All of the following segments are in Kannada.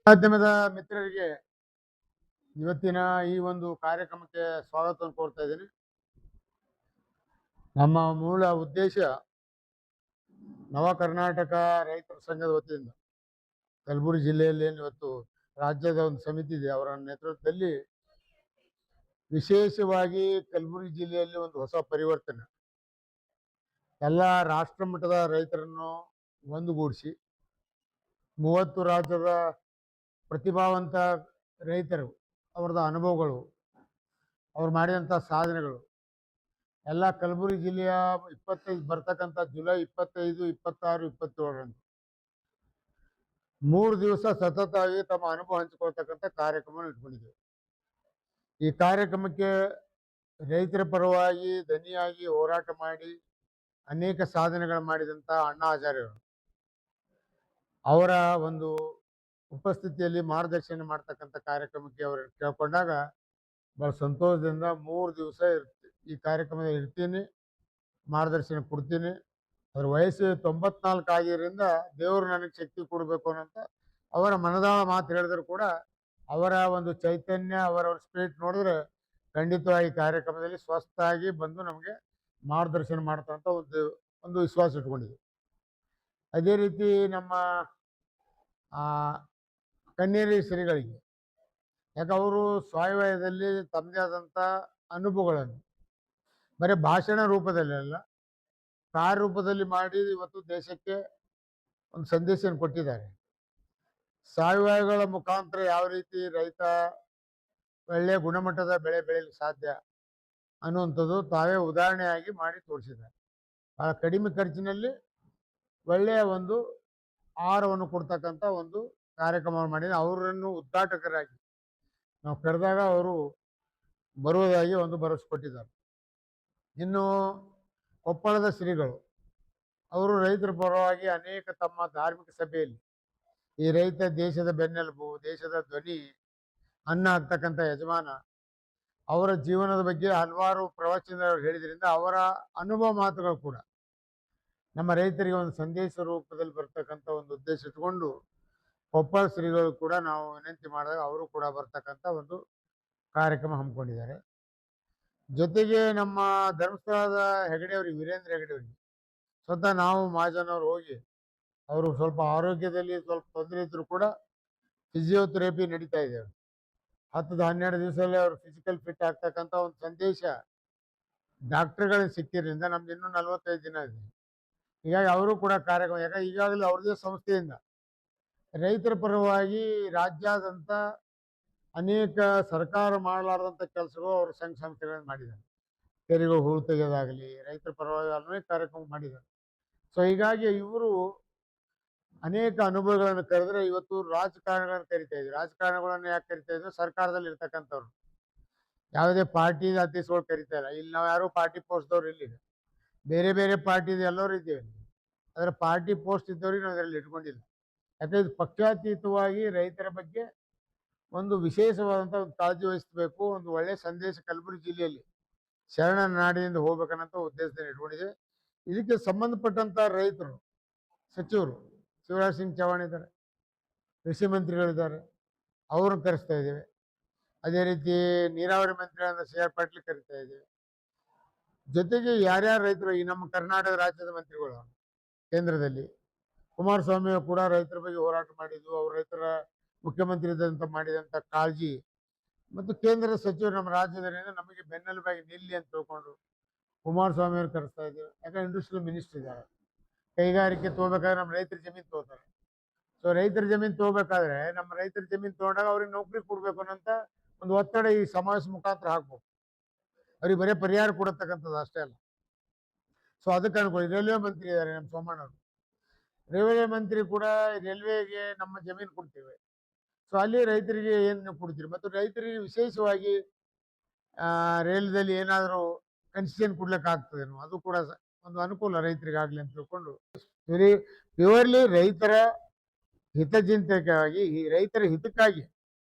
ಮಾಧ್ಯಮದ ಮಿತ್ರರಿಗೆ ಇವತ್ತಿನ ಈ ಒಂದು ಕಾರ್ಯಕ್ರಮಕ್ಕೆ ಸ್ವಾಗತವನ್ನು ಕೋರ್ತಾ ಇದ್ದೀನಿ. ನಮ್ಮ ಮೂಲ ಉದ್ದೇಶ ನವ ಕರ್ನಾಟಕ ರೈತರ ಸಂಘದ ವತಿಯಿಂದ ಕಲಬುರಗಿ ಜಿಲ್ಲೆಯಲ್ಲಿ ಇವತ್ತು ರಾಜ್ಯದ ಒಂದು ಸಮಿತಿ ಇದೆ. ಅವರ ನೇತೃತ್ವದಲ್ಲಿ ವಿಶೇಷವಾಗಿ ಕಲಬುರಗಿ ಜಿಲ್ಲೆಯಲ್ಲಿ ಒಂದು ಹೊಸ ಪರಿವರ್ತನೆ, ಎಲ್ಲ ರಾಷ್ಟ್ರ ಮಟ್ಟದ ರೈತರನ್ನು ಒಂದುಗೂಡಿಸಿ 30 ರಾಜ್ಯದ ಪ್ರತಿಭಾವಂತ ರೈತರು ಅವರದ ಅನುಭವಗಳು, ಅವ್ರು ಮಾಡಿದಂಥ ಸಾಧನೆಗಳು ಎಲ್ಲ ಕಲಬುರಗಿ ಜಿಲ್ಲೆಯ 25 ಬರ್ತಕ್ಕಂಥ ಜುಲೈ 25, 26, 27ರಂದು 3 ದಿವಸ ಸತತವಾಗಿ ತಮ್ಮ ಅನುಭವ ಹಂಚಿಕೊಳ್ತಕ್ಕಂಥ ಕಾರ್ಯಕ್ರಮ ಇಟ್ಕೊಂಡಿದ್ದೇವೆ. ಈ ಕಾರ್ಯಕ್ರಮಕ್ಕೆ ರೈತರ ಪರವಾಗಿ ದನಿಯಾಗಿ ಹೋರಾಟ ಮಾಡಿ ಅನೇಕ ಸಾಧನೆಗಳು ಮಾಡಿದಂಥ ಅಣ್ಣಾ ಹಜಾರೆಯವರು ಅವರ ಒಂದು ಉಪಸ್ಥಿತಿಯಲ್ಲಿ ಮಾರ್ಗದರ್ಶನ ಮಾಡ್ತಕ್ಕಂಥ ಕಾರ್ಯಕ್ರಮಕ್ಕೆ ಅವರು ಕೇಳ್ಕೊಂಡಾಗ ಭಾಳ ಸಂತೋಷದಿಂದ 3 ದಿವಸ ಈ ಕಾರ್ಯಕ್ರಮದಲ್ಲಿ ಇರ್ತೀನಿ, ಮಾರ್ಗದರ್ಶನ ಕೊಡ್ತೀನಿ. ಅವ್ರ ವಯಸ್ಸು 94 ಆಗಿದ್ದರಿಂದ ದೇವರು ನನಗೆ ಶಕ್ತಿ ಕೊಡಬೇಕು ಅನ್ನೋಂಥ ಅವರ ಮನದಾಳ ಮಾತು ಹೇಳಿದ್ರು ಕೂಡ ಅವರ ಒಂದು ಚೈತನ್ಯ, ಅವರ ಸ್ಪಿರಿಟ್ ನೋಡಿದ್ರೆ ಖಂಡಿತವಾಗಿ ಕಾರ್ಯಕ್ರಮದಲ್ಲಿ ಸ್ವಸ್ಥಾಗಿ ಬಂದು ನಮಗೆ ಮಾರ್ಗದರ್ಶನ ಮಾಡ್ತಂಥ ಒಂದು ವಿಶ್ವಾಸ ಇಟ್ಕೊಂಡಿದ್ವಿ. ಅದೇ ರೀತಿ ನಮ್ಮ ಕನ್ನೇರಿ ಶ್ರೀಗಳಿಗೆ, ಯಾಕೆ ಅವರು ಸ್ವಾಯವ್ಯಯದಲ್ಲಿ ತಮ್ಮದೇ ಆದಂಥ ಅನುಭವಗಳನ್ನು ಬರೀ ಭಾಷಣ ರೂಪದಲ್ಲಿ ಅಲ್ಲ, ಕಾರ್ಯರೂಪದಲ್ಲಿ ಮಾಡಿ ಇವತ್ತು ದೇಶಕ್ಕೆ ಒಂದು ಸಂದೇಶವನ್ನು ಕೊಟ್ಟಿದ್ದಾರೆ. ಸಾವಯವಗಳ ಮುಖಾಂತರ ಯಾವ ರೀತಿ ರೈತ ಒಳ್ಳೆಯ ಗುಣಮಟ್ಟದ ಬೆಳೆ ಬೆಳೆಯಲಿಕ್ಕೆ ಸಾಧ್ಯ ಅನ್ನುವಂಥದ್ದು ತಾವೇ ಉದಾಹರಣೆಯಾಗಿ ಮಾಡಿ ತೋರಿಸಿದ್ದಾರೆ. ಭಾಳ ಕಡಿಮೆ ಖರ್ಚಿನಲ್ಲಿ ಒಳ್ಳೆಯ ಒಂದು ಆಹಾರವನ್ನು ಕೊಡ್ತಕ್ಕಂಥ ಒಂದು ಕಾರ್ಯಕ್ರಮ ಮಾಡಿದ ಅವರನ್ನು ಉದ್ಘಾಟಕರಾಗಿ ನಾವು ಕರೆದಾಗ ಅವರು ಬರುವುದಾಗಿ ಒಂದು ಭರವಸೆ ಕೊಟ್ಟಿದ್ದಾರೆ. ಇನ್ನು ಕೊಪ್ಪಳದ ಶ್ರೀಗಳು ಅವರು ರೈತರ ಪರವಾಗಿ ಅನೇಕ ತಮ್ಮ ಧಾರ್ಮಿಕ ಸಭೆಯಲ್ಲಿ ಈ ರೈತ ದೇಶದ ಬೆನ್ನೆಲುಬು, ದೇಶದ ಧ್ವನಿ, ಅನ್ನ ಆಗ್ತಕ್ಕಂಥ ಯಜಮಾನ, ಅವರ ಜೀವನದ ಬಗ್ಗೆ ಹಲವಾರು ಪ್ರವಚನಗಳು ಹೇಳಿದ್ರಿಂದ ಅವರ ಅನುಭವ ಮಾತುಗಳು ಕೂಡ ನಮ್ಮ ರೈತರಿಗೆ ಒಂದು ಸಂದೇಶ ರೂಪದಲ್ಲಿ ಬರ್ತಕ್ಕಂಥ ಒಂದು ಉದ್ದೇಶ ಇಟ್ಕೊಂಡು ಕೊಪ್ಪಳ ಶ್ರೀಗಳು ಕೂಡ ನಾವು ವಿನಂತಿ ಮಾಡಿದಾಗ ಅವರು ಕೂಡ ಬರ್ತಕ್ಕಂಥ ಒಂದು ಕಾರ್ಯಕ್ರಮ ಹಮ್ಮಿಕೊಂಡಿದ್ದಾರೆ. ಜೊತೆಗೆ ನಮ್ಮ ಧರ್ಮಸ್ಥಳದ ಹೆಗಡೆಯವ್ರಿಗೆ, ವೀರೇಂದ್ರ ಹೆಗಡೆಯವ್ರಿಗೆ ಸ್ವತಃ ನಾವು ಮಹಾಜನವ್ರು ಹೋಗಿ ಅವರು ಸ್ವಲ್ಪ ಆರೋಗ್ಯದಲ್ಲಿ ಸ್ವಲ್ಪ ತೊಂದರೆ ಇದ್ರು ಕೂಡ ಫಿಸಿಯೋಥೆರಪಿ ನಡೀತಾ ಇದೆ. 10-12 ದಿವಸದಲ್ಲಿ ಅವರು ಫಿಸಿಕಲ್ ಫಿಟ್ ಆಗ್ತಕ್ಕಂಥ ಒಂದು ಸಂದೇಶ ಡಾಕ್ಟರ್ಗಳಿಗೆ ಸಿಕ್ಕಿದ್ರಿಂದ ನಮ್ದು ಇನ್ನೂ 45 ದಿನ ಇದೆ. ಹೀಗಾಗಿ ಅವರು ಕೂಡ ಕಾರ್ಯಕ್ರಮ, ಯಾಕಂದ್ರೆ ಈಗಾಗಲೇ ಅವ್ರದೇ ಸಂಸ್ಥೆಯಿಂದ ರೈತರ ಪರವಾಗಿ ರಾಜ್ಯಾದ್ಯಂತ ಅನೇಕ ಸರ್ಕಾರ ಮಾಡಲಾರ್ದಂಥ ಕೆಲಸಗಳು ಅವರು ಸಂಘ ಸಂಸ್ಥೆಗಳನ್ನು ಮಾಡಿದ್ದಾರೆ. ತೆರಿಗೆ ಹೂಳು ತೆಗೆಯೋದಾಗಲಿ, ರೈತರ ಪರವಾಗಿ ಅನೇಕ ಕಾರ್ಯಕ್ರಮ ಮಾಡಿದ್ದಾರೆ. ಸೊ ಹೀಗಾಗಿ ಇವರು ಅನೇಕ ಅನುಭವಗಳನ್ನು ಕರೆದ್ರೆ ಇವತ್ತು ರಾಜಕಾರಣಗಳನ್ನು ಕರಿತಾ ಇದ್ರು. ರಾಜಕಾರಣಗಳನ್ನು ಯಾಕೆ ಕರಿತಾ ಇದ್ರು? ಸರ್ಕಾರದಲ್ಲಿ ಇರ್ತಕ್ಕಂಥವ್ರು, ಯಾವುದೇ ಪಾರ್ಟಿ ಅಧ್ಯಕ್ಷಗಳು ಕರಿತಾ ಇಲ್ಲ. ಇಲ್ಲಿ ನಾವು ಯಾರು ಪಾರ್ಟಿ ಪೋಸ್ಟ್ದವ್ರು ಇಲ್ಲಿ ಬೇರೆ ಬೇರೆ ಪಾರ್ಟಿದು ಎಲ್ಲರೂ ಇದ್ದೇವೆ. ಅದರ ಪಾರ್ಟಿ ಪೋಸ್ಟ್ ಇದ್ದವ್ರಿಗೆ ನಾವು ಇದರಲ್ಲಿ ಇಟ್ಕೊಂಡಿಲ್ಲ. ಯಾಕಂದ್ರೆ ಇದು ಪಕ್ಷಾತೀತವಾಗಿ ರೈತರ ಬಗ್ಗೆ ಒಂದು ವಿಶೇಷವಾದಂಥ ಒಂದು ಕಾಳಜಿ ವಹಿಸಬೇಕು, ಒಂದು ಒಳ್ಳೆಯ ಸಂದೇಶ ಕಲಬುರಗಿ ಜಿಲ್ಲೆಯಲ್ಲಿ ಶರಣ ನಾಡಿನಿಂದ ಹೋಗ್ಬೇಕನ್ನಂಥ ಉದ್ದೇಶದಿಂದ ಇಟ್ಕೊಂಡಿದೆ. ಇದಕ್ಕೆ ಸಂಬಂಧಪಟ್ಟಂಥ ರೈತರು, ಸಚಿವರು ಶಿವರಾಜ್ ಸಿಂಗ್ ಚೌಹಾಣ್ ಇದ್ದಾರೆ, ಕೃಷಿ ಮಂತ್ರಿಗಳಿದ್ದಾರೆ, ಅವ್ರನ್ನ ಕರೆಸ್ತಾ ಇದ್ದೇವೆ. ಅದೇ ರೀತಿ ನೀರಾವರಿ ಮಂತ್ರಿಗಳಾದ ಸಿ.ಆರ್. ಪಾಟೀಲ್ ಕರಿತಾ ಇದ್ದೇವೆ. ಜೊತೆಗೆ ಯಾರ್ಯಾರು ರೈತರು, ಈ ನಮ್ಮ ಕರ್ನಾಟಕ ರಾಜ್ಯದ ಮಂತ್ರಿಗಳು ಕೇಂದ್ರದಲ್ಲಿ ಕುಮಾರಸ್ವಾಮಿ ಕೂಡ ರೈತರ ಬಗ್ಗೆ ಹೋರಾಟ ಮಾಡಿದ್ದು, ಅವ್ರ ರೈತರ ಮುಖ್ಯಮಂತ್ರಿ ಇದ್ದಂತ ಮಾಡಿದಂಥ ಕಾಳಜಿ ಮತ್ತು ಕೇಂದ್ರದ ಸಚಿವರು ನಮ್ಮ ರಾಜ್ಯದಲ್ಲಿಂದ ನಮಗೆ ಬೆನ್ನೆಲುಬಾಗಿ ನಿಲ್ಲಿ ಅಂತ ತಿಳ್ಕೊಂಡು ಕುಮಾರಸ್ವಾಮಿ ಅವ್ರು ಕರೆಸ್ತಾ ಇದ್ದೇವೆ. ಯಾಕಂದ್ರೆ ಇಂಡಸ್ಟ್ರಿಯಲ್ ಮಿನಿಸ್ಟರ್ ಇದ್ದಾರೆ. ಕೈಗಾರಿಕೆ ತಗೋಬೇಕಾದ್ರೆ ನಮ್ಮ ರೈತರ ಜಮೀನು ತಗೋತಾರೆ. ಸೊ ರೈತರ ಜಮೀನು ತಗೋಬೇಕಾದ್ರೆ ನಮ್ಮ ರೈತರ ಜಮೀನು ತಗೊಂಡಾಗ ಅವ್ರಿಗೆ ನೌಕರಿ ಕೊಡ್ಬೇಕು ಅನ್ನೋಂಥ ಒಂದು ಒತ್ತಡ ಈ ಸಮಾವೇಶ ಮುಖಾಂತರ ಹಾಕ್ಬೇಕು. ಅವ್ರಿಗೆ ಬರೀ ಪರಿಹಾರ ಕೊಡತಕ್ಕಂಥದ್ದು ಅಷ್ಟೇ ಅಲ್ಲ. ಸೊ ಅದಕ್ಕೆ ಅನ್ಕೊಳ್ಳಿ, ರೈಲ್ವೆ ಮಂತ್ರಿ ಇದ್ದಾರೆ ನಮ್ಮ ಸೋಮಣ್ಣವರು, ರೈಲ್ವೆ ಮಂತ್ರಿ ಕೂಡ ರೈಲ್ವೆಗೆ ನಮ್ಮ ಜಮೀನು ಕೊಡ್ತೇವೆ. ಸೊ ಅಲ್ಲಿ ರೈತರಿಗೆ ಏನು ಕೊಡ್ತೀರಿ, ಮತ್ತು ರೈತರಿಗೆ ವಿಶೇಷವಾಗಿ ರೈಲ್ದಲ್ಲಿ ಏನಾದರೂ ಕನ್ಸೆಷನ್ ಕೊಡ್ಲಿಕ್ಕೆ ಆಗ್ತದೇನೋ, ಅದು ಕೂಡ ಒಂದು ಅನುಕೂಲ ರೈತರಿಗಾಗಲಿ ಅಂತ ತಿಳ್ಕೊಂಡು ಪ್ಯೂರ್ಲಿ ರೈತರ ಹಿತಚಿಂತಕವಾಗಿ, ಈ ರೈತರ ಹಿತಕ್ಕಾಗಿ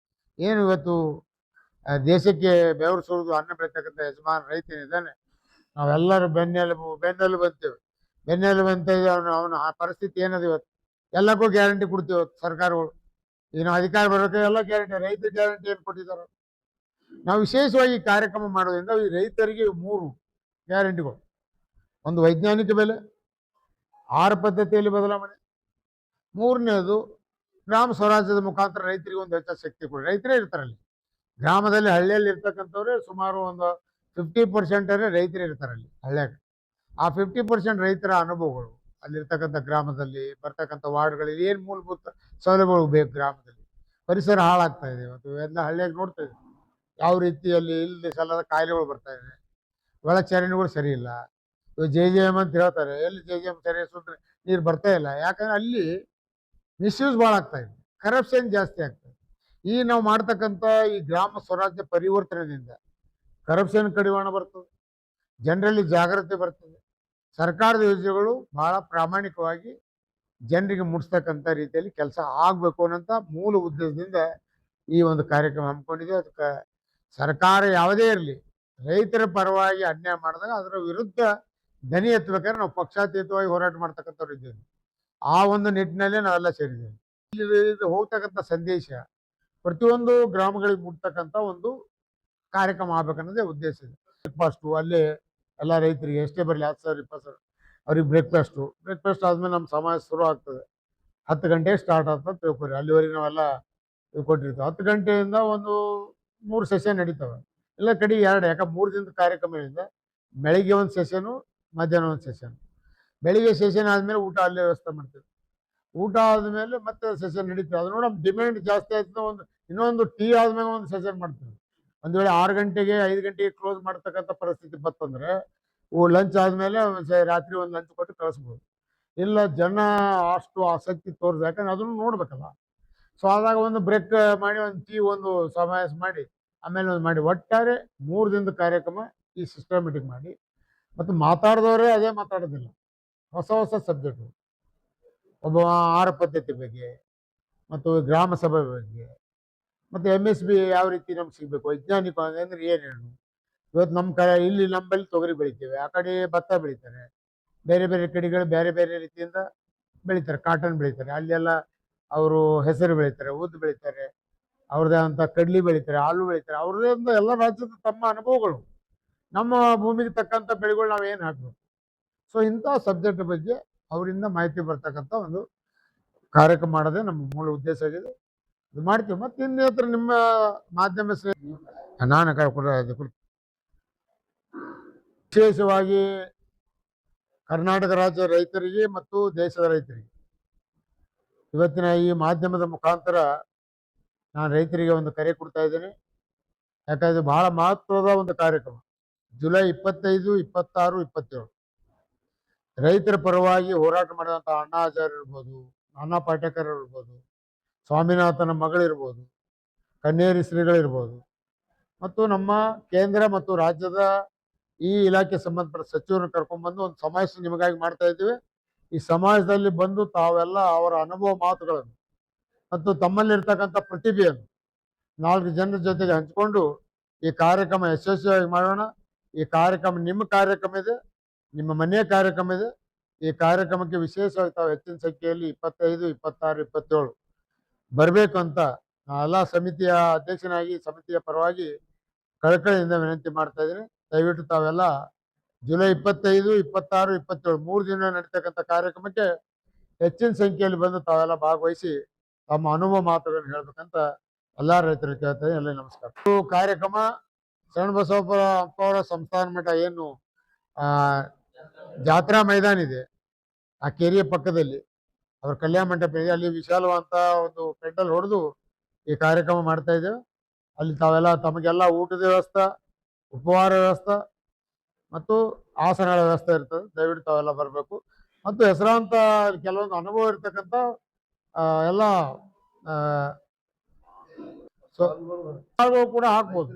ಏನು ಇವತ್ತು ದೇಶಕ್ಕೆ ಬೆವರು ಸುರಿದು ಅನ್ನ ಬೆಳೀತಕ್ಕಂಥ ಯಜಮಾನ ರೈತ ಏನಿದ್ದಾನೆ, ನಾವೆಲ್ಲರೂ ಬೆನ್ನೆಲುಬು ಅಂತೇವೆ. ಬೆನ್ನೆಲುಬು ಅಂತ ಅವನ ಪರಿಸ್ಥಿತಿ ಏನದು? ಇವತ್ತು ಎಲ್ಲಕ್ಕೂ ಗ್ಯಾರಂಟಿ ಕೊಡ್ತೀವಿ ಇವತ್ತು ಸರ್ಕಾರಗಳು. ಏನು ಅಧಿಕಾರ ಬರೋಕೆ ಎಲ್ಲ ಗ್ಯಾರಂಟಿ, ರೈತರ ಗ್ಯಾರಂಟಿ ಏನು ಕೊಟ್ಟಿದ್ದಾರೆ. ನಾವು ವಿಶೇಷವಾಗಿ ಈ ಕಾರ್ಯಕ್ರಮ ಮಾಡೋದ್ರಿಂದ ಈ ರೈತರಿಗೆ 3 ಗ್ಯಾರಂಟಿಗಳು. ಒಂದು ವೈಜ್ಞಾನಿಕ ಬೆಲೆ, ಆಹಾರ ಪದ್ಧತಿಯಲ್ಲಿ ಬದಲಾವಣೆ, 3ನೇದು ಗ್ರಾಮ ಸ್ವರಾಜ್ಯದ ಮುಖಾಂತರ ರೈತರಿಗೆ ಒಂದು ಹೆಚ್ಚು ಶಕ್ತಿ ಕೊಡಿ. ರೈತರೇ ಇರ್ತಾರಲ್ಲಿ ಗ್ರಾಮದಲ್ಲಿ, ಹಳ್ಳಿಯಲ್ಲಿ ಇರ್ತಕ್ಕಂಥವ್ರೆ ಸುಮಾರು ಒಂದು 50% ರೈತರೇ ಇರ್ತಾರಲ್ಲಿ ಹಳ್ಳ್ಯಾಗ. ಆ 50% ರೈತರ ಅನುಭವಗಳು, ಅಲ್ಲಿರ್ತಕ್ಕಂಥ ಗ್ರಾಮದಲ್ಲಿ ಬರ್ತಕ್ಕಂಥ ವಾರ್ಡ್ಗಳಲ್ಲಿ ಏನು ಮೂಲಭೂತ ಸೌಲಭ್ಯಗಳು ಬೇಕು, ಗ್ರಾಮದಲ್ಲಿ ಪರಿಸರ ಹಾಳಾಗ್ತಾ ಇದೆ. ಇವತ್ತು ಎಲ್ಲ ಹಳ್ಳಿಯಾಗ ನೋಡ್ತಾ ಇದ್ದೀವಿ ಯಾವ ರೀತಿಯಲ್ಲಿ ಇಲ್ಲಿ ಸಲ್ಲದ ಕಾಯಿಲೆಗಳು ಬರ್ತಾ ಇದೆ. ಒಳಚರಂಡಿಗಳು ಸರಿ ಇಲ್ಲ. ಇವಾಗ JJM ಅಂತ ಹೇಳ್ತಾರೆ, ಎಲ್ಲಿ JJM ಸರಿ ಸುಟ್ರೆ ನೀರು ಬರ್ತಾ ಇಲ್ಲ. ಯಾಕಂದ್ರೆ ಅಲ್ಲಿ ಮಿಸ್ಯೂಸ್ ಭಾಳ ಆಗ್ತಾ ಇದೆ, ಕರಪ್ಷನ್ ಜಾಸ್ತಿ ಆಗ್ತದೆ. ಈ ನಾವು ಮಾಡ್ತಕ್ಕಂಥ ಈ ಗ್ರಾಮ ಸ್ವರಾಜ್ಯ ಪರಿವರ್ತನೆಯಿಂದ ಕರಪ್ಷನ್ ಕಡಿವಾಣ ಬರ್ತದೆ, ಜನರಲ್ಲಿ ಜಾಗೃತಿ ಬರ್ತದೆ. ಸರ್ಕಾರದ ಯೋಜನೆಗಳು ಬಹಳ ಪ್ರಾಮಾಣಿಕವಾಗಿ ಜನರಿಗೆ ಮುಟ್ಸ್ತಕ್ಕಂಥ ರೀತಿಯಲ್ಲಿ ಕೆಲಸ ಆಗಬೇಕು ಅನ್ನೋಂಥ ಮೂಲ ಉದ್ದೇಶದಿಂದ ಈ ಒಂದು ಕಾರ್ಯಕ್ರಮ ಹಮ್ಮಿಕೊಂಡಿದೆ. ಅದಕ್ಕೆ ಸರ್ಕಾರ ಯಾವುದೇ ಇರಲಿ, ರೈತರ ಪರವಾಗಿ ಅನ್ಯಾಯ ಮಾಡಿದಾಗ ಅದರ ವಿರುದ್ಧ ದನಿ ಎತ್ತಬೇಕಾದ್ರೆ ನಾವು ಪಕ್ಷಾತೀತವಾಗಿ ಹೋರಾಟ ಮಾಡ್ತಕ್ಕಂಥವ್ರು ಇದ್ದೇವೆ. ಆ ಒಂದು ನಿಟ್ಟಿನಲ್ಲೇ ನಾವೆಲ್ಲ ಸೇರಿದ್ದೇವೆ. ಇಲ್ಲಿ ಹೋಗ್ತಕ್ಕಂಥ ಸಂದೇಶ ಪ್ರತಿಯೊಂದು ಗ್ರಾಮಗಳಿಗೆ ಮುಟ್ತಕ್ಕಂಥ ಒಂದು ಕಾರ್ಯಕ್ರಮ ಆಗ್ಬೇಕನ್ನೋದೇ ಉದ್ದೇಶ ಇದೆ. ಬ್ರೇಕ್ಫಾಸ್ಟು ಅಲ್ಲೇ ಎಲ್ಲ ರೈತರಿಗೆ ಎಷ್ಟೇ ಬರಲಿ 10,000 20,000 ಅವ್ರಿಗೆ ಬ್ರೇಕ್ಫಾಸ್ಟ್ ಆದ್ಮೇಲೆ ನಮ್ಮ ಸಮಾಜ ಶುರು ಆಗ್ತದೆ. 10 ಗಂಟೆಗೆ ಸ್ಟಾರ್ಟ್ ಆಗ್ತದೆ ತಿಳ್ಕೊರಿ. ಅಲ್ಲಿವರೆಗೆ ನಾವೆಲ್ಲ ಕೊಟ್ಟಿರ್ತೀವಿ. 10 ಗಂಟೆಯಿಂದ ಒಂದು 3 ಸೆಷನ್ ನಡೀತವೆ. ಎಲ್ಲ ಕಡೆ 2, ಯಾಕೆ 3 ದಿನದ ಕಾರ್ಯಕ್ರಮದಿಂದ ಬೆಳಿಗ್ಗೆ ಒಂದು ಸೆಷನು, ಮಧ್ಯಾಹ್ನ ಒಂದು ಸೆಷನ್. ಬೆಳಿಗ್ಗೆ ಸೆಷನ್ ಆದಮೇಲೆ ಊಟ ಅಲ್ಲೇ ವ್ಯವಸ್ಥೆ ಮಾಡ್ತೀವಿ. ಊಟ ಆದಮೇಲೆ ಮತ್ತೆ ಸೆಷನ್ ನಡೀತದೆ. ಅದು ನೋಡಿ ಡಿಮ್ಯಾಂಡ್ ಜಾಸ್ತಿ ಆಯ್ತು, ಇನ್ನೊಂದು ಟೀ ಆದ್ಮೇಲೆ ಒಂದು ಸೆಷನ್ ಮಾಡ್ತೀವಿ. ಒಂದು ವೇಳೆ 6 ಗಂಟೆಗೆ 5 ಗಂಟೆಗೆ ಕ್ಲೋಸ್ ಮಾಡ್ತಕ್ಕಂಥ ಪರಿಸ್ಥಿತಿ ಬರ್ತಂದ್ರೆ ಲಂಚ್ ಆದಮೇಲೆ ರಾತ್ರಿ ಒಂದು ಲಂಚ್ ಕೊಟ್ಟು ಕಳಿಸ್ಬೋದು. ಇಲ್ಲ ಜನ ಅಷ್ಟು ಆಸಕ್ತಿ ತೋರಿಸ್, ಯಾಕಂದ್ರೆ ಅದನ್ನು ನೋಡ್ಬೇಕಲ್ಲ. ಸೊ ಆದಾಗ ಒಂದು ಬ್ರೇಕ್ ಮಾಡಿ ಒಂದು ಟೀ ಒಂದು ಸಮಾವೇಶ ಮಾಡಿ ಆಮೇಲೆ ಒಂದು ಮಾಡಿ ಒಟ್ಟಾರೆ 3 ದಿನದ ಕಾರ್ಯಕ್ರಮ ಈ ಸಿಸ್ಟಮೆಟಿಕ್ ಮಾಡಿ. ಮತ್ತು ಮಾತಾಡಿದವರೇ ಅದೇ ಮಾತಾಡೋದಿಲ್ಲ, ಹೊಸ ಹೊಸ ಸಬ್ಜೆಕ್ಟು. ಒಬ್ಬ ಆಹಾರ ಪದ್ಧತಿ ಬಗ್ಗೆ, ಮತ್ತು ಗ್ರಾಮ ಸಭೆ ಬಗ್ಗೆ, ಮತ್ತು MSB ಯಾವ ರೀತಿ ನಮ್ಗೆ ಸಿಗಬೇಕು, ವೈಜ್ಞಾನಿಕ ಅಂದರೆ ಏನೇನು. ಇವತ್ತು ನಮ್ಮ ಇಲ್ಲಿ ನಮ್ಮಲ್ಲಿ ತೊಗರಿ ಬೆಳಿತೇವೆ, ಆ ಕಡೆ ಭತ್ತ ಬೆಳಿತಾರೆ, ಬೇರೆ ಬೇರೆ ಕಡೆಗಳು ಬೇರೆ ಬೇರೆ ರೀತಿಯಿಂದ ಬೆಳಿತಾರೆ. ಕಾಟನ್ ಬೆಳಿತಾರೆ, ಅಲ್ಲೆಲ್ಲ ಅವರು ಹೆಸರು ಬೆಳಿತಾರೆ, ಉದ್ದು ಬೆಳಿತಾರೆ, ಅವ್ರದ್ದೇ ಅಂತ ಕಡ್ಲಿ ಬೆಳಿತಾರೆ, ಆಲೂ ಬೆಳಿತಾರೆ. ಅವ್ರದ್ದೇ ಅಂತ ಎಲ್ಲ ರಾಜ್ಯದ ತಮ್ಮ ಅನುಭವಗಳು, ನಮ್ಮ ಭೂಮಿಗೆ ತಕ್ಕಂಥ ಬೆಳೆಗಳು ನಾವು ಏನು ಹಾಕಬೇಕು. ಸೊ ಇಂಥ ಸಬ್ಜೆಕ್ಟ್ ಬಗ್ಗೆ ಅವರಿಂದ ಮಾಹಿತಿ ಬರ್ತಕ್ಕಂಥ ಒಂದು ಕಾರ್ಯಕ್ರಮ ಮಾಡೋದೇ ನಮ್ಮ ಮೂಲ ಉದ್ದೇಶ ಆಗಿದೆ. ಇದು ಮಾಡ್ತೀವಿ. ಮತ್ತು ಇನ್ನು ಹತ್ರ ನಿಮ್ಮ ಮಾಧ್ಯಮ ನಾನು ವಿಶೇಷವಾಗಿ ಕರ್ನಾಟಕ ರಾಜ್ಯ ರೈತರಿಗೆ ಮತ್ತು ದೇಶದ ರೈತರಿಗೆ ಇವತ್ತಿನ ಈ ಮಾಧ್ಯಮದ ಮುಖಾಂತರ ನಾನು ರೈತರಿಗೆ ಒಂದು ಕರೆ ಕೊಡ್ತಾ ಇದ್ದೇನೆ. ಯಾಕಂದ್ರೆ ಬಹಳ ಮಹತ್ವದ ಒಂದು ಕಾರ್ಯಕ್ರಮ. ಜುಲೈ 25, 26, 27 ರೈತರ ಪರವಾಗಿ ಹೋರಾಟ ಮಾಡಿದಂಥ ಅಣ್ಣಾ ಹಜಾರೆ ಇರ್ಬೋದು, ನಾನಾ ಪಾಟೇಕರ್ ಇರ್ಬೋದು, ಸ್ವಾಮಿನಾಥನ ಮಗಳಿರ್ಬೋದು, ಕನ್ನೇರಿ ಶ್ರೀಗಳಿರ್ಬೋದು, ಮತ್ತು ನಮ್ಮ ಕೇಂದ್ರ ಮತ್ತು ರಾಜ್ಯದ ಈ ಇಲಾಖೆ ಸಂಬಂಧಪಟ್ಟ ಸಚಿವರನ್ನು ಕರ್ಕೊಂಡ್ಬಂದು ಒಂದು ಸಮಾವೇಶ ನಿಮಗಾಗಿ ಮಾಡ್ತಾ ಇದ್ದೀವಿ. ಈ ಸಮಾಜದಲ್ಲಿ ಬಂದು ತಾವೆಲ್ಲ ಅವರ ಅನುಭವ ಮಾತುಗಳನ್ನು ಮತ್ತು ತಮ್ಮಲ್ಲಿರ್ತಕ್ಕಂಥ ಪ್ರತಿಭೆಯನ್ನು 4 ಜನರ ಜೊತೆಗೆ ಹಂಚಿಕೊಂಡು ಈ ಕಾರ್ಯಕ್ರಮ ಯಶಸ್ವಿಯಾಗಿ ಮಾಡೋಣ. ಈ ಕಾರ್ಯಕ್ರಮ ನಿಮ್ಮ ಕಾರ್ಯಕ್ರಮ ಇದೆ, ನಿಮ್ಮ ಮನೆಯ ಕಾರ್ಯಕ್ರಮ ಇದೆ. ಈ ಕಾರ್ಯಕ್ರಮಕ್ಕೆ ವಿಶೇಷವಾಗಿ ತಾವು ಹೆಚ್ಚಿನ ಸಂಖ್ಯೆಯಲ್ಲಿ 25, 26, 27 ಬರಬೇಕು ಅಂತ ಎಲ್ಲ ಸಮಿತಿಯ ಅಧ್ಯಕ್ಷನಾಗಿ ಸಮಿತಿಯ ಪರವಾಗಿ ಕಳಕಳಿಯಿಂದ ವಿನಂತಿ ಮಾಡ್ತಾ ಇದ್ದೀನಿ. ದಯವಿಟ್ಟು ತಾವೆಲ್ಲ ಜುಲೈ 25, 26, 27 3 ದಿನ ನಡೀತಕ್ಕಂಥ ಕಾರ್ಯಕ್ರಮಕ್ಕೆ ಹೆಚ್ಚಿನ ಸಂಖ್ಯೆಯಲ್ಲಿ ಬಂದು ತಾವೆಲ್ಲ ಭಾಗವಹಿಸಿ ತಮ್ಮ ಅನುಭವ ಮಾತುಗಳನ್ನು ಹೇಳ್ಬೇಕಂತ ಎಲ್ಲ ರೈತರು ಕೇಳ್ತಾರೆ. ಎಲ್ಲ ನಮಸ್ಕಾರ. ಕಾರ್ಯಕ್ರಮ ಶರಣಬಸವಪುರ ಅಪ್ಪವರ ಸಂಸ್ಥಾನ ಮಠ ಏನು ಜಾತ್ರಾ ಮೈದಾನ ಇದೆ, ಆ ಕೆರೆಯ ಪಕ್ಕದಲ್ಲಿ ಅವ್ರ ಕಲ್ಯಾಣ ಮಂಟಪ ಇದೆ. ಅಲ್ಲಿ ವಿಶಾಲವಂತ ಒಂದು ಪೆಂಡಲ್ ಹೊಡೆದು ಈ ಕಾರ್ಯಕ್ರಮ ಮಾಡ್ತಾ ಇದ್ದೇವೆ. ಅಲ್ಲಿ ತಾವೆಲ್ಲ ತಮಗೆಲ್ಲ ಊಟದ ವ್ಯವಸ್ಥೆ, ಉಪಹಾರ ವ್ಯವಸ್ಥೆ ಮತ್ತು ಆಸನಗಳ ವ್ಯವಸ್ಥೆ ಇರ್ತದೆ. ದಯವಿಟ್ಟು ತಾವೆಲ್ಲ ಬರಬೇಕು. ಮತ್ತು ಹೆಸರಾಂತ ಕೆಲವೊಂದು ಅನುಭವ ಇರ್ತಕ್ಕಂಥ ಎಲ್ಲ ಕೂಡ ಹಾಕ್ಬೋದು.